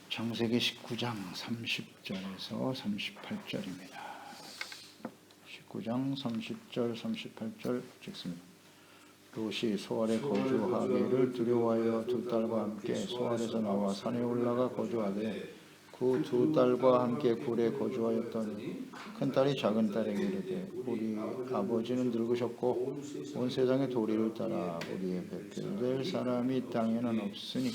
창세기 19장 30절에서 38절입니다. 19장 30절 38절 찍습니다. 롯이 소알에 거주하기를 두려워하여 두 딸과 함께 소알에서 나와 산에 올라가 거주하되 그 두 딸과 함께 굴에 거주하였더니 큰 딸이 작은 딸에게 이르되 우리 아버지는 늙으셨고 온 세상의 도리를 따라 우리의 배필될 사람이 이 땅에는 없으니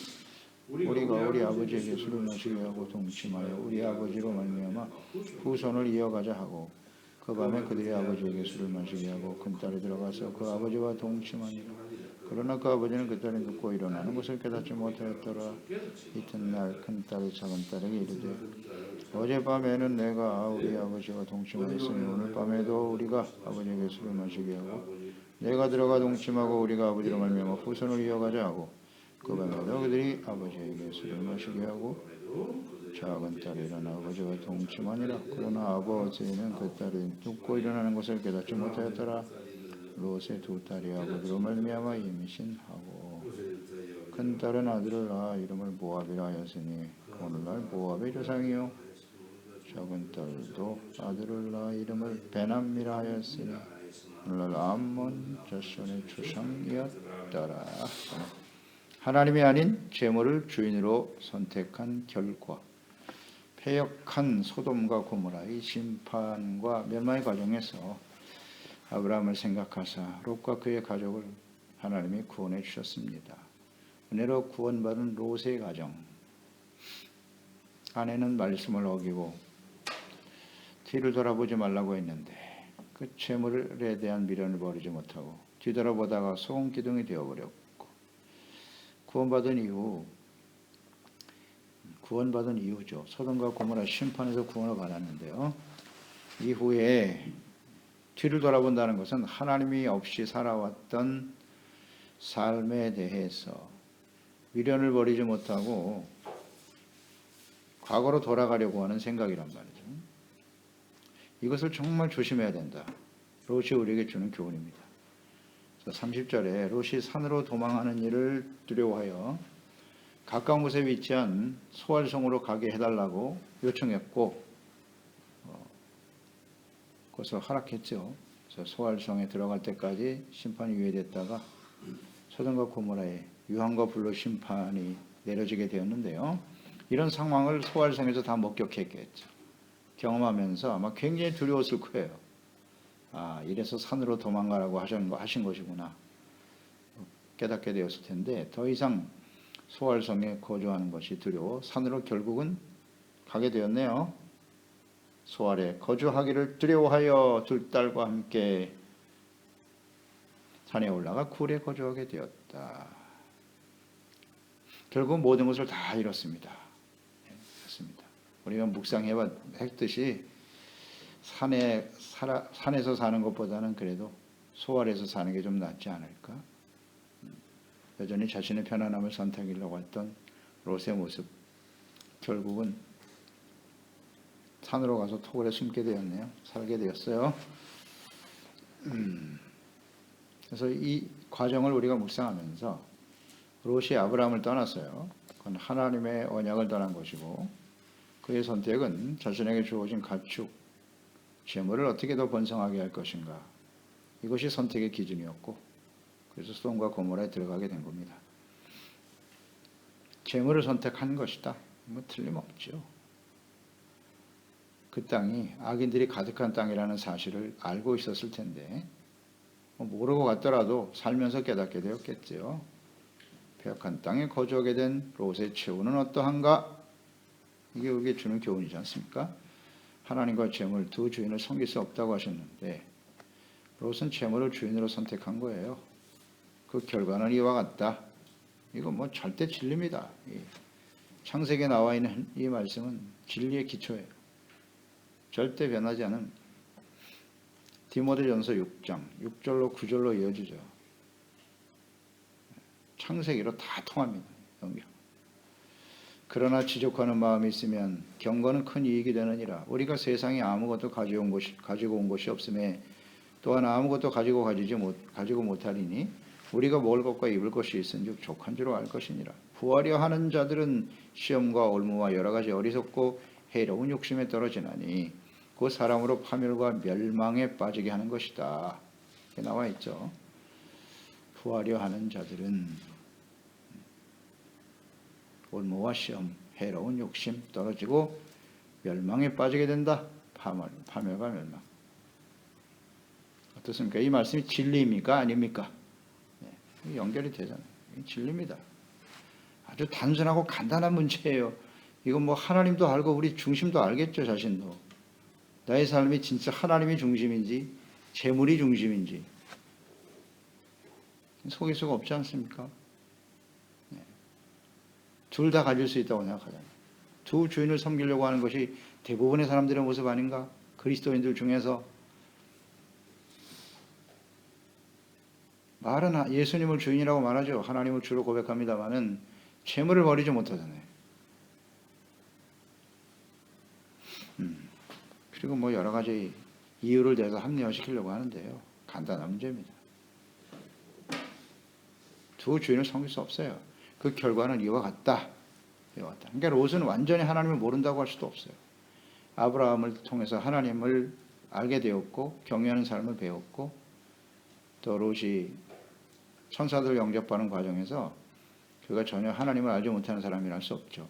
우리가 우리 아버지에게 술을 마시게 하고 동침하여 우리 아버지로 말미암아 후손을 이어가자 하고 그 밤에 그들이 아버지에게 술을 마시게 하고 큰 딸이 들어가서 그 아버지와 동침하니라. 그러나 그 아버지는 그 딸이 눕고 일어나는 것을 깨닫지 못하였더라. 이튿날 큰 딸이 작은 딸에게 이르되 어젯밤에는 내가 우리 아버지와 동침하였으니 오늘 밤에도 우리가 아버지에게 술을 마시게 하고 내가 들어가 동침하고 우리가 아버지로 말미암아 후손을 이어가자 하고 그 밤에도 그들이 아버지에게 술을 마시게 하고 작은 딸이 일어나 아버지와 동침하니라. 그러나 아버지는 그 딸이 눕고 일어나는 것을 깨닫지 못하였더라. 롯의 두 딸이 아버지로 말미암아 임신하고 큰 딸은 아들을 낳아 이름을 모압이라 하였으니 오늘날 모압의 조상이요 작은 딸도 아들을 낳아 이름을 베남이라 하였으니 오늘날 암몬 자손의 조상이었더라. 하나님이 아닌 재물을 주인으로 선택한 결과 패역한 소돔과 고모라의 심판과 멸망의 과정에서 아브라함을 생각하사 롯과 그의 가족을 하나님이 구원해 주셨습니다. 은혜로 구원받은 롯의 가정, 아내는 말씀을 어기고 뒤를 돌아보지 말라고 했는데 그 재물에 대한 미련을 버리지 못하고 뒤돌아보다가 소금기둥이 되어버렸고 구원받은 이후죠. 소돔과 고모라 심판에서 구원을 받았는데요. 이후에 뒤를 돌아본다는 것은 하나님이 없이 살아왔던 삶에 대해서 미련을 버리지 못하고 과거로 돌아가려고 하는 생각이란 말이죠. 이것을 정말 조심해야 된다. 롯이 우리에게 주는 교훈입니다. 30절에 롯이 산으로 도망하는 일을 두려워하여 가까운 곳에 위치한 소알성으로 가게 해달라고 요청했고 그것을 허락했죠. 그래서 소알성에 들어갈 때까지 심판이 유예됐다가 소돔과 고모라의 유황과 불로 심판이 내려지게 되었는데요. 이런 상황을 소알성에서 다 목격했겠죠. 경험하면서 아마 굉장히 두려웠을 거예요. 이래서 산으로 도망가라고 하신 것이구나 깨닫게 되었을 텐데 더 이상 소알성에 거주하는 것이 두려워 산으로 결국은 가게 되었네요. 소알에 거주하기를 두려워하여 두 딸과 함께 산에 올라가 굴에 거주하게 되었다. 결국 모든 것을 다 잃었습니다. 그렇습니다. 우리가 묵상했듯이 산에서 사는 것보다는 그래도 소알에서 사는 게 좀 낫지 않을까? 여전히 자신의 편안함을 선택하려고 했던 롯의 모습, 결국은 산으로 가서 토굴에 숨게 되었네요. 살게 되었어요. 그래서 이 과정을 우리가 묵상하면서 롯이 아브라함을 떠났어요. 그건 하나님의 언약을 떠난 것이고 그의 선택은 자신에게 주어진 가축, 재물을 어떻게 더 번성하게 할 것인가. 이것이 선택의 기준이었고 그래서 소돔과 고모라에 들어가게 된 겁니다. 재물을 선택한 것이다. 뭐 틀림없죠. 그 땅이 악인들이 가득한 땅이라는 사실을 알고 있었을 텐데 모르고 갔더라도 살면서 깨닫게 되었겠죠. 패역한 땅에 거주하게 된 롯의 최후는 어떠한가? 이게 우리에게 주는 교훈이지 않습니까? 하나님과 재물 두 주인을 섬길 수 없다고 하셨는데 롯은 재물을 주인으로 선택한 거예요. 그 결과는 이와 같다. 이거 뭐 절대 진리입니다. 창세기에 나와 있는 이 말씀은 진리의 기초예요. 절대 변하지 않은 디모데전서 6장 6절로 9절로 이어지죠. 창세기로 다 통합니다. 연결. 그러나 지족하는 마음이 있으면 경건은 큰 이익이 되느니라. 우리가 세상에 아무것도 가지고 온 것이 없음에 또한 아무것도 가지고 못하리니 우리가 먹을 것과 입을 것이 있은즉 족한 줄로 알 것이니라. 구하려 하는 자들은 시험과 올무와 여러 가지 어리석고 해로운 욕심에 떨어지나니 그 사람으로 파멸과 멸망에 빠지게 하는 것이다. 이렇게 나와 있죠. 구하려 하는 자들은 올무와 시험, 해로운 욕심 떨어지고 멸망에 빠지게 된다. 파멸과 멸망. 어떻습니까? 이 말씀이 진리입니까? 아닙니까? 네, 연결이 되잖아요. 진리입니다. 아주 단순하고 간단한 문제예요. 이건 뭐 하나님도 알고 우리 중심도 알겠죠, 자신도. 나의 삶이 진짜 하나님이 중심인지 재물이 중심인지 속일 수가 없지 않습니까? 네. 둘 다 가질 수 있다고 생각하잖아요. 두 주인을 섬기려고 하는 것이 대부분의 사람들의 모습 아닌가? 그리스도인들 중에서 말은 예수님을 주인이라고 말하죠. 하나님을 주로 고백합니다마는 재물을 버리지 못하잖아요. 그리고 뭐 여러 가지 이유를 대서 합리화시키려고 하는데요. 간단한 문제입니다. 두 주인을 섬길 수 없어요. 그 결과는 이와 같다. 그러니까 롯은 완전히 하나님을 모른다고 할 수도 없어요. 아브라함을 통해서 하나님을 알게 되었고 경외하는 삶을 배웠고 또 롯이 천사들 영접하는 과정에서 그가 전혀 하나님을 알지 못하는 사람이라 할 수 없죠.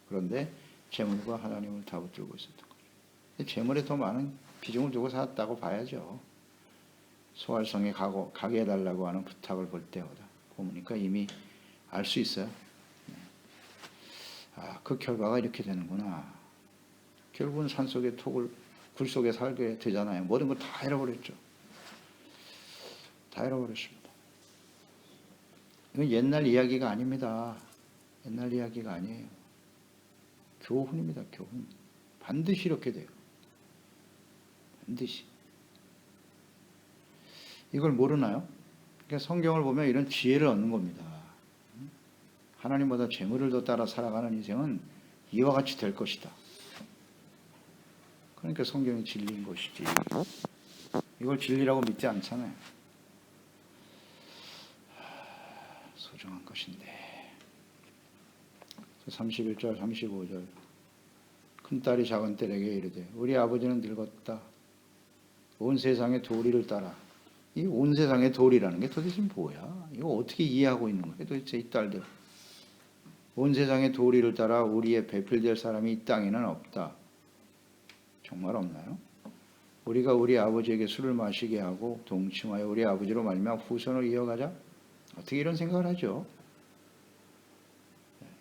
그런데 재물과 하나님을 다 붙들고 있었던 거죠. 재물에 더 많은 비중을 두고 살았다고 봐야죠. 소활성에 가게 해달라고 하는 부탁을 볼 때보다 보니까 이미 알 수 있어요. 그 결과가 이렇게 되는구나. 결국은 산속의 굴 속에 살게 되잖아요. 모든 걸 다 잃어버렸죠. 다 잃어버렸습니다. 이건 옛날 이야기가 아닙니다. 옛날 이야기가 아니에요. 교훈입니다. 교훈. 반드시 이렇게 돼요. 반드시. 이걸 모르나요? 그러니까 성경을 보면 이런 지혜를 얻는 겁니다. 하나님보다 재물을 더 따라 살아가는 인생은 이와 같이 될 것이다. 그러니까 성경이 진리인 것이지. 이걸 진리라고 믿지 않잖아요. 소중한 것인데. 31절, 35절. 큰딸이 작은딸에게 이르되 우리 아버지는 늙었다. 온 세상의 도리를 따라. 이 온 세상의 도리라는 게 도대체 뭐야? 이거 어떻게 이해하고 있는 거야? 도대체 이 딸들. 온 세상의 도리를 따라 우리의 배필될 사람이 이 땅에는 없다. 정말 없나요? 우리가 우리 아버지에게 술을 마시게 하고 동침하여 우리 아버지로 말미암아 후손을 이어가자? 어떻게 이런 생각을 하죠?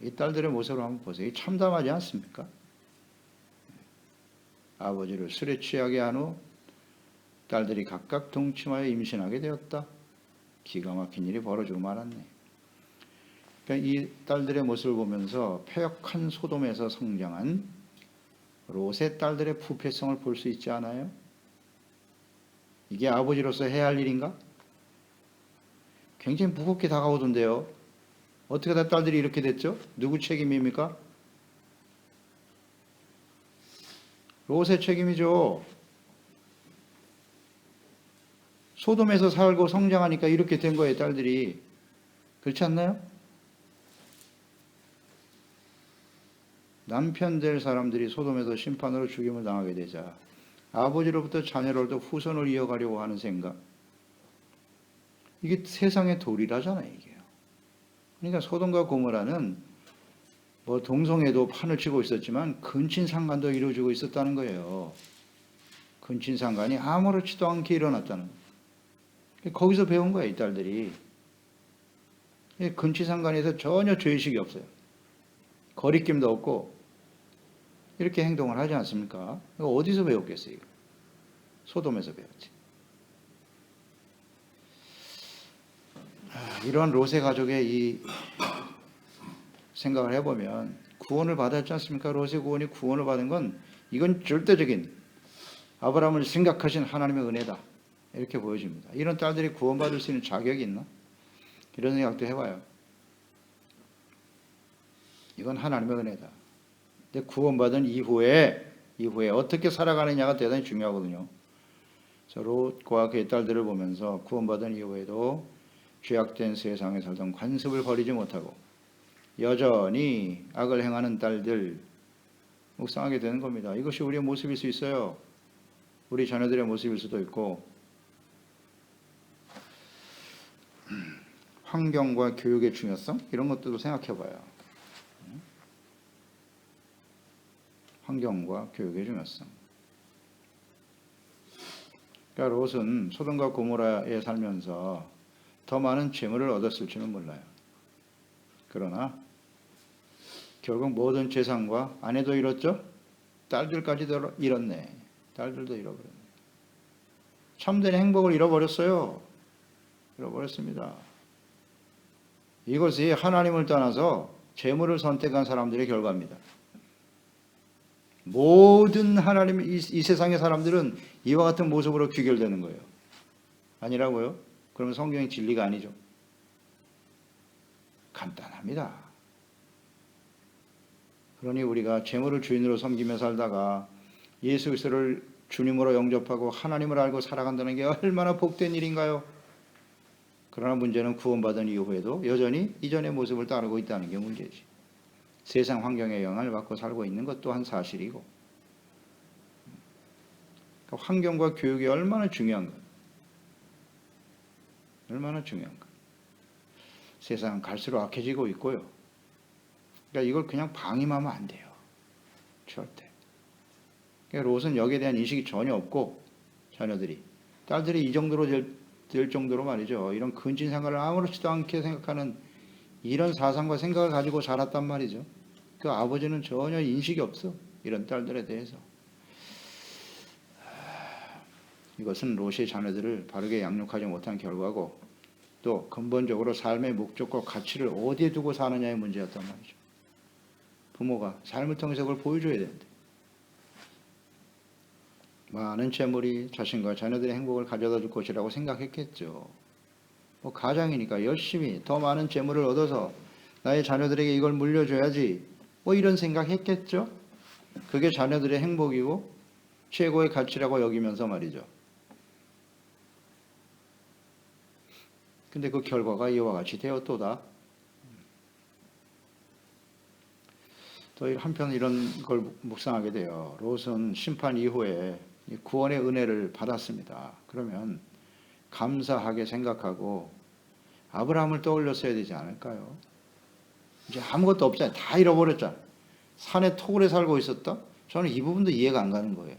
이 딸들의 모습을 한번 보세요. 이 참담하지 않습니까? 아버지를 술에 취하게 한 후 딸들이 각각 동침하여 임신하게 되었다. 기가 막힌 일이 벌어지고 말았네. 그러니까 이 딸들의 모습을 보면서 패역한 소돔에서 성장한 롯의 딸들의 부패성을 볼 수 있지 않아요? 이게 아버지로서 해야 할 일인가? 굉장히 무겁게 다가오던데요. 어떻게 다 딸들이 이렇게 됐죠? 누구 책임입니까? 롯의 책임이죠. 소돔에서 살고 성장하니까 이렇게 된 거예요, 딸들이. 그렇지 않나요? 남편 될 사람들이 소돔에서 심판으로 죽임을 당하게 되자 아버지로부터 자녀로부터 후손을 이어가려고 하는 생각. 이게 세상의 도리라잖아요, 이게요. 그러니까 소돔과 고모라는 뭐 동성애도 판을 치고 있었지만 근친상간도 이루어지고 있었다는 거예요. 근친상간이 아무렇지도 않게 일어났다는 거예요. 거기서 배운 거예요, 이 딸들이. 근친상간에서 전혀 죄의식이 없어요. 거리낌도 없고 이렇게 행동을 하지 않습니까? 이거 어디서 배웠겠어요? 이거? 소돔에서 배웠지. 이런 롯의 가족의 이 생각을 해보면 구원을 받았지 않습니까? 롯의 구원을 받은 건 이건 절대적인 아브라함을 생각하신 하나님의 은혜다. 이렇게 보여집니다. 이런 딸들이 구원받을 수 있는 자격이 있나? 이런 생각도 해봐요. 이건 하나님의 은혜다. 근데 구원받은 이후에 어떻게 살아가느냐가 대단히 중요하거든요. 롯과 그의 딸들을 보면서 구원받은 이후에도 죄악된 세상에 살던 관습을 버리지 못하고 여전히 악을 행하는 딸들 묵상하게 되는 겁니다. 이것이 우리의 모습일 수 있어요. 우리 자녀들의 모습일 수도 있고, 환경과 교육의 중요성 이런 것들도 생각해 봐요. 환경과 교육의 중요성. 그러니까 롯은 소돔과 고모라에 살면서 더 많은 재물을 얻었을지는 몰라요. 그러나 결국 모든 재산과 아내도 잃었죠. 딸들까지도 잃었네. 딸들도 잃어버렸네. 참된 행복을 잃어버렸어요. 잃어버렸습니다. 이것이 하나님을 떠나서 재물을 선택한 사람들의 결과입니다. 모든 하나님 이 세상의 사람들은 이와 같은 모습으로 귀결되는 거예요. 아니라고요? 그러면 성경의 진리가 아니죠. 간단합니다. 그러니 우리가 재물을 주인으로 섬기며 살다가 예수 그리스도를 주님으로 영접하고 하나님을 알고 살아간다는 게 얼마나 복된 일인가요? 그러나 문제는 구원받은 이후에도 여전히 이전의 모습을 따르고 있다는 게 문제지. 세상 환경에 영향을 받고 살고 있는 것 또한 사실이고, 그러니까 환경과 교육이 얼마나 중요한가. 얼마나 중요한가. 세상은 갈수록 악해지고 있고요. 그러니까 이걸 그냥 방임하면 안 돼요. 절대. 그러니까 롯은 여기에 대한 인식이 전혀 없고, 자녀들이, 딸들이 이 정도로 될 정도로 말이죠. 이런 근친 생활을 아무렇지도 않게 생각하는 이런 사상과 생각을 가지고 자랐단 말이죠. 그 아버지는 전혀 인식이 없어. 이런 딸들에 대해서. 이것은 롯의 자녀들을 바르게 양육하지 못한 결과고, 또 근본적으로 삶의 목적과 가치를 어디에 두고 사느냐의 문제였단 말이죠. 부모가 삶을 통해서 그걸 보여줘야 되는데, 많은 재물이 자신과 자녀들의 행복을 가져다 줄 것이라고 생각했겠죠. 뭐 가장이니까 열심히 더 많은 재물을 얻어서 나의 자녀들에게 이걸 물려줘야지, 뭐 이런 생각했겠죠. 그게 자녀들의 행복이고 최고의 가치라고 여기면서 말이죠. 근데 그 결과가 이와 같이 되었도다. 또 한편 이런 걸 묵상하게 돼요. 롯은 심판 이후에 구원의 은혜를 받았습니다. 그러면 감사하게 생각하고 아브라함을 떠올렸어야 되지 않을까요? 이제 아무것도 없잖아요. 다 잃어버렸잖아요. 산에 토굴에 살고 있었다? 저는 이 부분도 이해가 안 가는 거예요.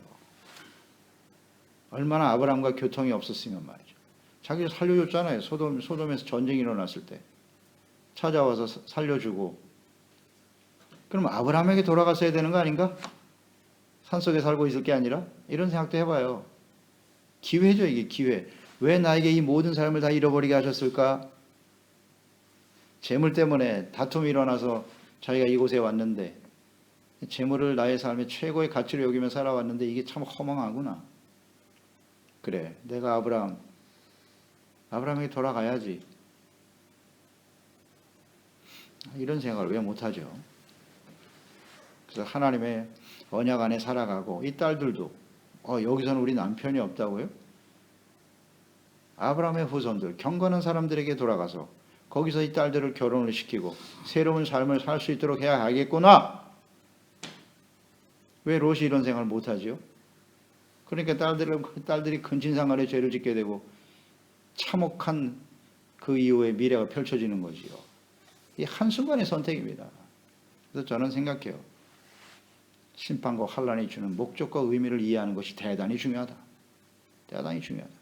얼마나 아브라함과 교통이 없었으면 말이죠. 자기를 살려줬잖아요. 소돔에서 전쟁이 일어났을 때 찾아와서 살려주고. 그럼 아브라함에게 돌아갔어야 되는 거 아닌가? 산속에 살고 있을 게 아니라? 이런 생각도 해봐요. 기회죠, 이게 기회. 왜 나에게 이 모든 삶을 다 잃어버리게 하셨을까? 재물 때문에 다툼이 일어나서 자기가 이곳에 왔는데, 재물을 나의 삶의 최고의 가치로 여기며 살아왔는데 이게 참 허망하구나. 그래, 내가 아브라함에게 돌아가야지. 이런 생각을 왜 못하죠? 그래서 하나님의 언약 안에 살아가고, 이 딸들도 여기서는 우리 남편이 없다고요? 아브라함의 후손들, 경건한 사람들에게 돌아가서 거기서 이 딸들을 결혼을 시키고 새로운 삶을 살 수 있도록 해야 하겠구나. 왜 롯이 이런 생각을 못하지요? 그러니까 딸들이 근친상간의 죄를 짓게 되고 참혹한 그 이후의 미래가 펼쳐지는 거지요. 이 한순간의 선택입니다. 그래서 저는 생각해요. 심판과 환란이 주는 목적과 의미를 이해하는 것이 대단히 중요하다. 대단히 중요하다.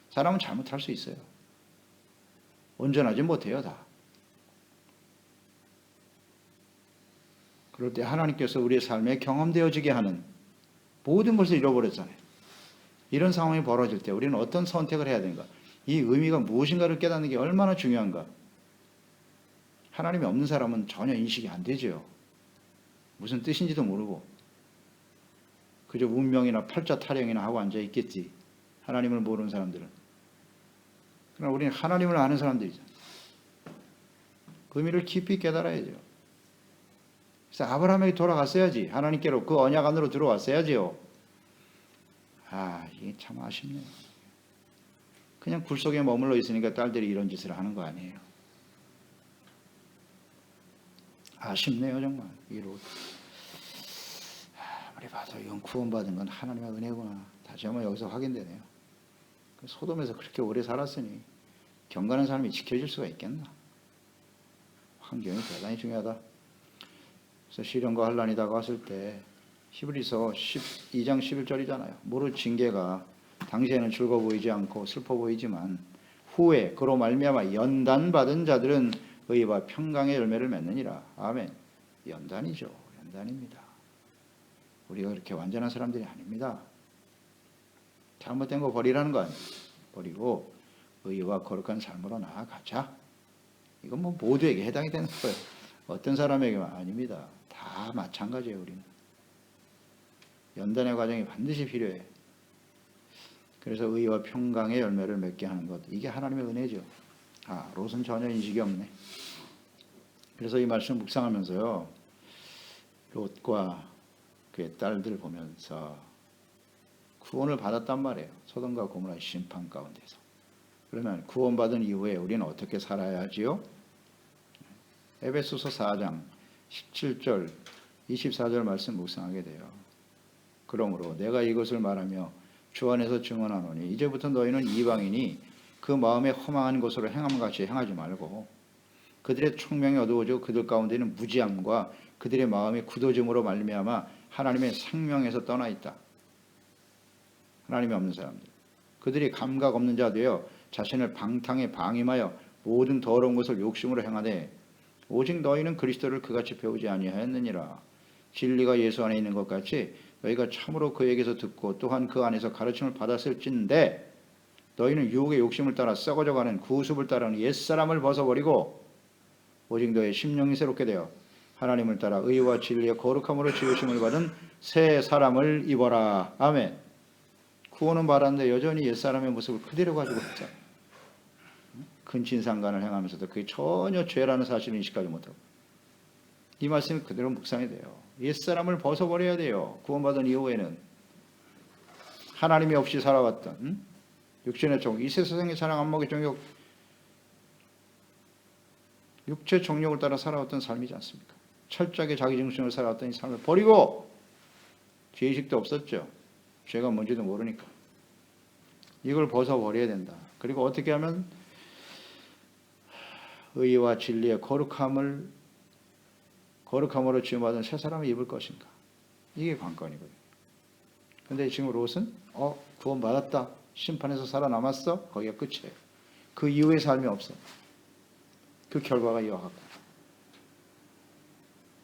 사람은 잘못할 수 있어요. 온전하지 못해요, 다. 그럴 때 하나님께서 우리의 삶에 경험되어지게 하는 모든 것을 잃어버렸잖아요. 이런 상황이 벌어질 때 우리는 어떤 선택을 해야 되는가? 이 의미가 무엇인가를 깨닫는 게 얼마나 중요한가? 하나님이 없는 사람은 전혀 인식이 안 되죠. 무슨 뜻인지도 모르고 그저 운명이나 팔자 타령이나 하고 앉아 있겠지. 하나님을 모르는 사람들은. 그러나 우리는 하나님을 아는 사람들이죠. 그 의미를 깊이 깨달아야죠. 그래서 아브라함에게 돌아갔어야지. 하나님께로 그 언약 안으로 들어왔어야지요. 이게 참 아쉽네요. 그냥 굴 속에 머물러 있으니까 딸들이 이런 짓을 하는 거 아니에요. 아쉽네요 정말. 이 롯. 아무리 봐도 이건 구원받은 건 하나님의 은혜구나. 다시 한번 여기서 확인되네요. 소돔에서 그렇게 오래 살았으니 경건한 사람이 지켜질 수가 있겠나. 환경이 대단히 중요하다. 그래서 시련과 환란이 다가왔을 때 히브리서 12장 11절이잖아요. 무릇 징계가 당시에는 즐거워 보이지 않고 슬퍼 보이지만 후에 그로 말미암아 연단받은 자들은 의와 평강의 열매를 맺느니라. 아멘. 연단이죠. 연단입니다. 우리가 그렇게 완전한 사람들이 아닙니다. 잘못된 거 버리라는 거 아니에요. 버리고 의와 거룩한 삶으로 나아가자. 이건 뭐 모두에게 해당이 되는 거예요. 어떤 사람에게만 아닙니다. 다 마찬가지예요. 우리는. 연단의 과정이 반드시 필요해. 그래서 의와 평강의 열매를 맺게 하는 것. 이게 하나님의 은혜죠. 롯은 전혀 인식이 없네. 그래서 이 말씀 묵상하면서요. 롯과 그의 딸들 보면서 구원을 받았단 말이에요. 소돔과 고모라의 심판 가운데서. 그러면 구원받은 이후에 우리는 어떻게 살아야 하지요? 에베소서 4장 17절 24절 말씀 묵상하게 돼요. 그러므로 내가 이것을 말하며 주 안에서 증언하노니 이제부터 너희는 이방인이 그 마음에 허망한 것으로 행함같이 행하지 말고 그들의 총명이 어두워져 그들 가운데는 무지함과 그들의 마음이 굳어짐으로 말미암아 하나님의 생명에서 떠나 있다. 하나님이 없는 사람들. 그들이 감각 없는 자 되어 자신을 방탕에 방임하여 모든 더러운 것을 욕심으로 행하되 오직 너희는 그리스도를 그같이 배우지 아니하였느니라. 진리가 예수 안에 있는 것 같이 너희가 참으로 그에게서 듣고 또한 그 안에서 가르침을 받았을진데 너희는 유혹의 욕심을 따라 썩어져가는 구습을 따르는 옛사람을 벗어버리고 오직 너의 심령이 새롭게 되어 하나님을 따라 의와 진리의 거룩함으로 지으심을 받은 새 사람을 입어라. 아멘. 구원은 받았는데 여전히 옛사람의 모습을 그대로 가지고 있잖아요. 근친상간을 행하면서도 그게 전혀 죄라는 사실을 인식하지 못하고 이 말씀이 그대로 묵상이 돼요. 옛사람을 벗어버려야 돼요. 구원받은 이후에는 하나님이 없이 살아왔던 육신의 종, 이 세상의 사랑 안목의 정욕, 육체 정욕을 따라 살아왔던 삶이지 않습니까? 철저하게 자기 중심으로 살아왔던 이 삶을 버리고 죄의식도 없었죠. 죄가 뭔지도 모르니까. 이걸 벗어버려야 된다. 그리고 어떻게 하면 의와 진리의 거룩함으로 지음받은 새 사람을 입을 것인가. 이게 관건이거든요. 근데 지금 롯은 구원받았다. 심판에서 살아남았어. 거기가 끝이에요. 그 이후의 삶이 없어. 그 결과가 이와같고.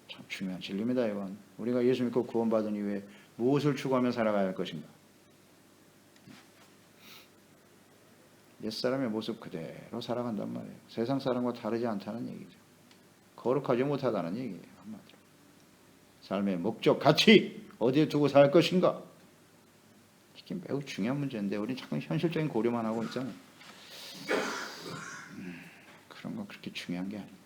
참 중요한 진리입니다. 이건. 우리가 예수 믿고 구원받은 이후에 무엇을 추구하며 살아가야 할 것인가. 옛사람의 모습 그대로 살아간단 말이에요. 세상 사람과 다르지 않다는 얘기죠. 거룩하지 못하다는 얘기예요. 한마디로. 삶의 목적, 가치 어디에 두고 살 것인가. 이게 매우 중요한 문제인데 우리는 자꾸 현실적인 고려만 하고 있잖아요. 그런 건 그렇게 중요한 게 아닌데.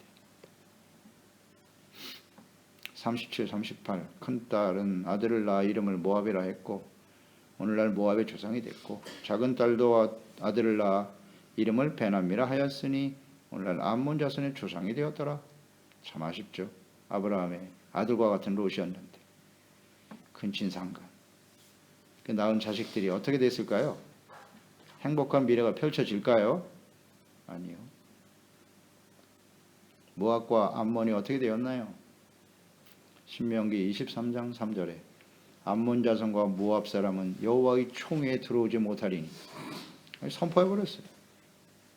37, 38 큰딸은 아들을 낳아 이름을 모압이라 했고 오늘날 모압의 조상이 됐고 작은 딸도 아들을 낳아 이름을 베나미라 하였으니 오늘날 암몬 자손의 조상이 되었더라. 참 아쉽죠. 아브라함의 아들과 같은 롯이었는데 근친상간 그 낳은 자식들이 어떻게 됐을까요? 행복한 미래가 펼쳐질까요? 아니요. 모압과 암몬이 어떻게 되었나요? 신명기 23장 3절에 암몬 자손과 모압 사람은 여호와의 총에 들어오지 못하리니 선포해버렸어요.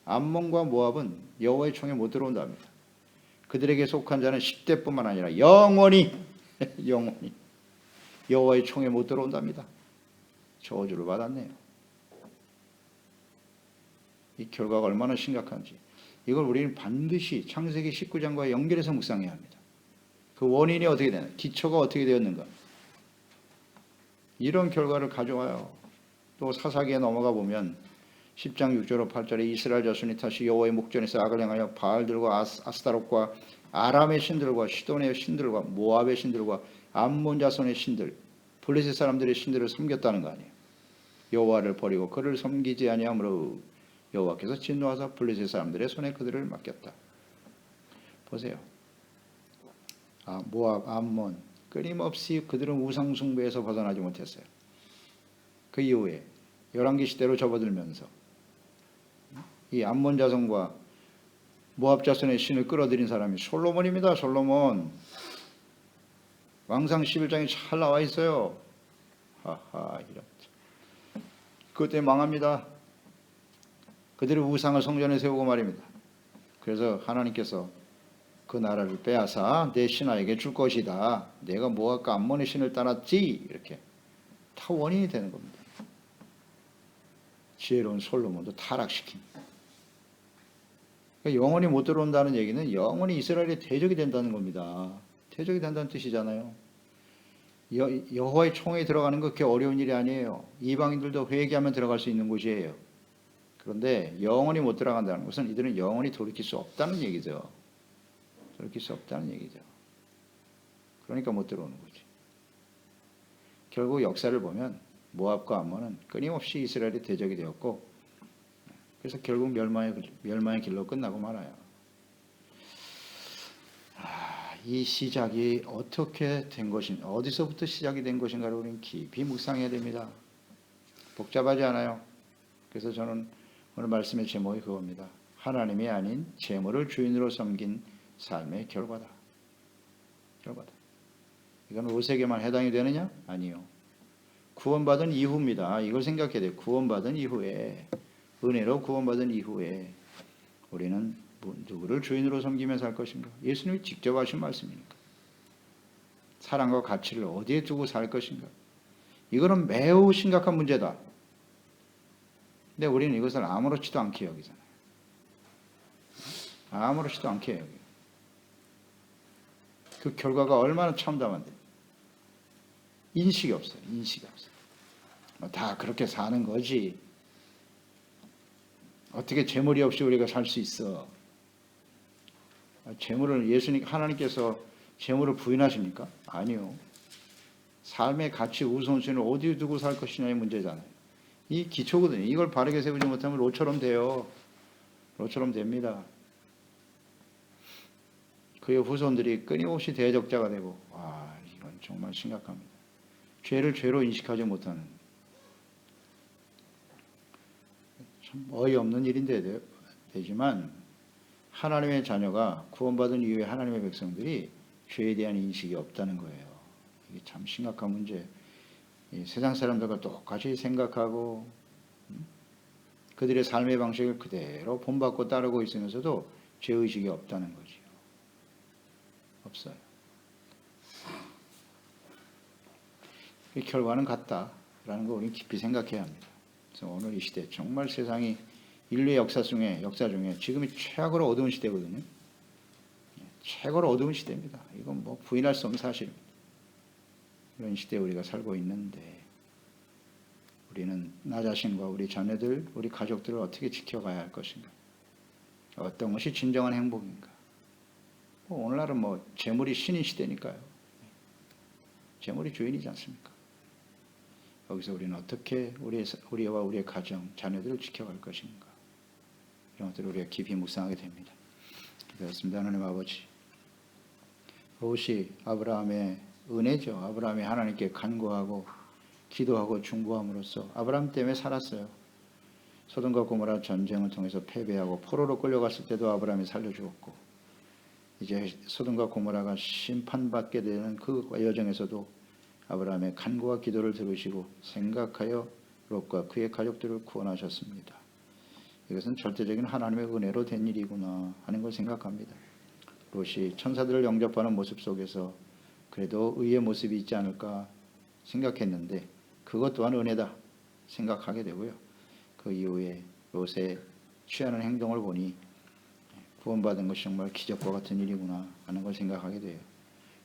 암몬과 모압은 여호와의 총에 못 들어온답니다. 그들에게 속한 자는 10대뿐만 아니라 영원히 여호와의 총에 못 들어온답니다. 저주를 받았네요. 이 결과가 얼마나 심각한지 이걸 우리는 반드시 창세기 19장과 연결해서 묵상해야 합니다. 그 원인이 어떻게 되나, 기초가 어떻게 되었는가, 이런 결과를 가져와요. 또 사사기에 넘어가 보면 10장 6절로 8절에 이스라엘 자손이 다시 여호와의 목전에서 악을 행하여 바알들과 아스타롯과 아람의 신들과 시돈의 신들과 모압의 신들과 암몬 자손의 신들, 블레셋 사람들의 신들을 섬겼다는 거 아니에요. 여호와를 버리고 그를 섬기지 아니하므로 여호와께서 진노하사 블레셋 사람들의 손에 그들을 맡겼다. 보세요. 모압, 암몬 끊임없이 그들은 우상 숭배에서 벗어나지 못했어요. 그 이후에 열왕기 시대로 접어들면서 이 암몬 자손과 모압 자손의 신을 끌어들인 사람이 솔로몬입니다. 솔로몬. 왕상 11장에 잘 나와 있어요. 하하, 이런. 그때 망합니다. 그들이 우상을 성전에 세우고 말입니다. 그래서 하나님께서 그 나라를 빼앗아 내 신하에게 줄 것이다. 내가 모압과 암몬의 신을 따랐지. 이렇게 다 원인이 되는 겁니다. 지혜로운 솔로몬도 타락시킵니다. 그러니까 영원히 못 들어온다는 얘기는 영원히 이스라엘의 대적이 된다는 겁니다. 대적이 된다는 뜻이잖아요. 여호와의 총회에 들어가는 거 그렇게 어려운 일이 아니에요. 이방인들도 회개하면 들어갈 수 있는 곳이에요. 그런데 영원히 못 들어간다는 것은 이들은 영원히 돌이킬 수 없다는 얘기죠. 돌이킬 수 없다는 얘기죠. 그러니까 못 들어오는 거지. 결국 역사를 보면 모압과 암몬은 끊임없이 이스라엘의 대적이 되었고, 그래서 결국 멸망의 길로 끝나고 말아요. 이 시작이 어떻게 된 것인가, 어디서부터 시작이 된 것인가를 우리는 깊이 묵상해야 됩니다. 복잡하지 않아요. 그래서 저는 오늘 말씀의 제목이 그겁니다. 하나님이 아닌 재물을 주인으로 섬긴 삶의 결과다. 결과다. 이건 5세계만 해당이 되느냐? 아니요. 구원받은 이후입니다. 이걸 생각해야 돼요. 구원받은 이후에, 은혜로 구원받은 이후에 우리는 누구를 주인으로 섬기며 살 것인가? 예수님이 직접 하신 말씀이니까. 사랑과 가치를 어디에 두고 살 것인가? 이거는 매우 심각한 문제다. 근데 우리는 이것을 아무렇지도 않게 여기잖아요. 아무렇지도 않게 여기요. 그 결과가 얼마나 참담한데. 인식이 없어요. 인식이 없어요. 다 그렇게 사는 거지. 어떻게 재물이 없이 우리가 살 수 있어? 재물을 하나님께서 재물을 부인하십니까? 아니요. 삶의 가치 우선순위를 어디에 두고 살 것이냐의 문제잖아요. 이 기초거든요. 이걸 바르게 세우지 못하면 로처럼 돼요. 로처럼 됩니다. 그의 후손들이 끊임없이 대적자가 되고, 이건 정말 심각합니다. 죄를 죄로 인식하지 못하는, 참 어이없는 일인데 되지만 하나님의 자녀가 구원받은 이후에 하나님의 백성들이 죄에 대한 인식이 없다는 거예요. 이게 참 심각한 문제. 세상 사람들과 똑같이 생각하고 그들의 삶의 방식을 그대로 본받고 따르고 있으면서도 죄의식이 없다는 거지요. 없어요. 그 결과는 같다라는 거 우리는 깊이 생각해야 합니다. 그래서 오늘 이 시대 정말 세상이 인류의 역사 중에 지금이 최악으로 어두운 시대거든요. 최고로 어두운 시대입니다. 이건 뭐 부인할 수 없는 사실입니다. 이런 시대에 우리가 살고 있는데 우리는 나 자신과 우리 자녀들, 우리 가족들을 어떻게 지켜가야 할 것인가? 어떤 것이 진정한 행복인가? 오늘날은 재물이 신인 시대니까요. 재물이 주인이지 않습니까? 여기서 우리는 어떻게 우리와 우리의 가정, 자녀들을 지켜갈 것인가? 이런 것들을 우리가 깊이 묵상하게 됩니다. 기도했습니다. 하나님 아버지, 그것이 아브라함의 은혜죠. 아브라함이 하나님께 간구하고 기도하고 중보함으로써 아브라함 때문에 살았어요. 소돔과 고모라 전쟁을 통해서 패배하고 포로로 끌려갔을 때도 아브라함이 살려주었고, 이제 소돔과 고모라가 심판받게 되는 그 여정에서도 아브라함의 간구와 기도를 들으시고 생각하여 롯과 그의 가족들을 구원하셨습니다. 이것은 절대적인 하나님의 은혜로 된 일이구나 하는 걸 생각합니다. 롯이 천사들을 영접하는 모습 속에서 그래도 의의 모습이 있지 않을까 생각했는데 그것 또한 은혜다 생각하게 되고요. 그 이후에 롯의 취하는 행동을 보니 구원받은 것이 정말 기적과 같은 일이구나 하는 걸 생각하게 돼요.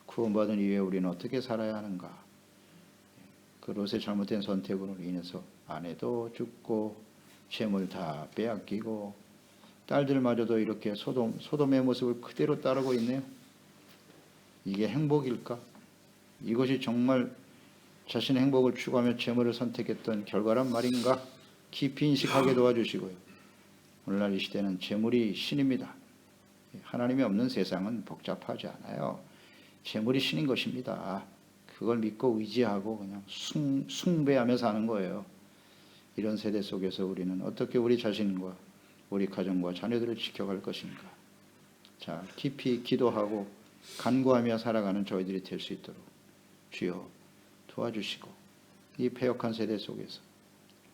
구원받은 이후에 우리는 어떻게 살아야 하는가? 그 롯의 잘못된 선택으로 인해서 아내도 죽고 재물 다 빼앗기고 딸들마저도 이렇게 소돔의 모습을 그대로 따르고 있네요. 이게 행복일까? 이것이 정말 자신의 행복을 추구하며 재물을 선택했던 결과란 말인가? 깊이 인식하게 도와주시고요. 오늘날 이 시대는 재물이 신입니다. 하나님이 없는 세상은 복잡하지 않아요. 재물이 신인 것입니다. 그걸 믿고 의지하고 그냥 숭배하며 사는 거예요. 이런 세대 속에서 우리는 어떻게 우리 자신과 우리 가정과 자녀들을 지켜갈 것인가. 자, 깊이 기도하고 간구하며 살아가는 저희들이 될 수 있도록 주여 도와주시고 이 패역한 세대 속에서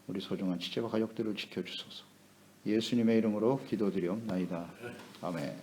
우리 소중한 지체와 가족들을 지켜주소서. 예수님의 이름으로 기도드리옵나이다. 아멘.